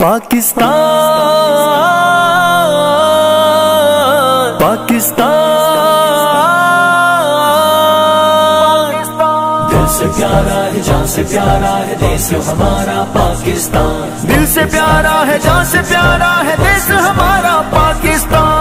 پاکستان دل سے پیارا ہے جان سے پیارا ہے دیس ہمارا پاکستان، دل سے پیارا ہے جان سے پیارا ہے دیس ہمارا پاکستان۔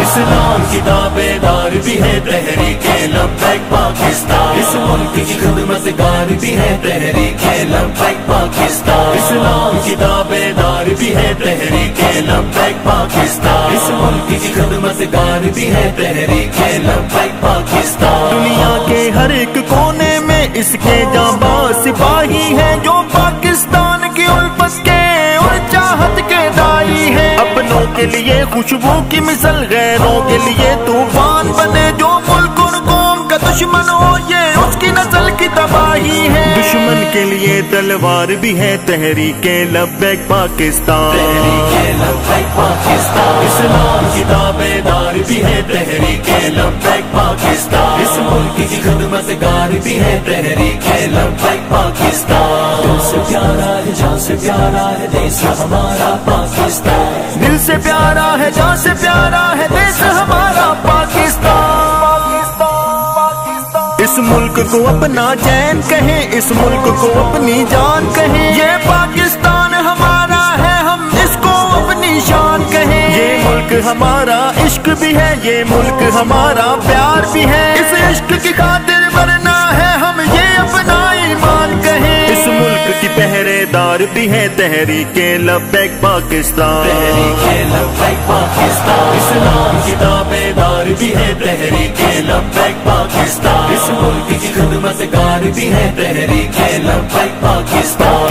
اسلام کی تابعدار بھی ہے تحریک لبیک پاکستان، اس ملک کی خدمت گار بھی ہے تحریک لبیک پاکستان، اسلام کی تابعدار بھی ہے تحریک لبیک پاکستان، اس ملک کی خدمت گار بھی ہے تحریک لبیک پاکستان۔ دنیا کے ہر ایک کونے میں اس کے جانباز سپاہی ہیں جو پاکستان کی الفت کے اور چاہت کے دائی ہیں، اپنوں کے لیے خوشبو کی مثل غیروں کے لیے طوفان بنے، جو ملک اور قوم کا دشمن ہو یہ اس کی نسل کی تباہی ہے، دشمن کے لیے تلوار بھی ہے تحریک لبیک پاکستان، تحریک لبیک پاکستان، اسلام کی تابعدار بھی ہے تحریک لبیک پاکستان، اس ملک کی خدمت گار بھی ہے تحریک لبیک پاکستان۔ دل سے پیارا ہے جان سے پیارا ہے دیس ہمارا پاکستان، دل سے پیارا ہے جان سے پیارا ہے دیس ہمارا پاکستان۔ اس ملک کو اپنا چین کہیں، اس ملک کو اپنی جان کہیں، یہ پاکستان ہمارا ہے ہم اس کو اپنی شان کہیں، یہ ملک ہمارا عشق بھی ہے یہ ملک ہمارا پیار بھی ہے، اس عشق کی خاطر ورنہ ہے ہم یہ اپنا ایمان کہیں، اس ملک کی پہرے دار بھی ہے تحریک لبیک پاکستان، تحریک لبیک پاکستان، اسلام کی تابعدار بھی ہے تحریک لبیک پاکستان، اس ملک کی خدمت گار بھی ہے تحریک لبیک پاکستان۔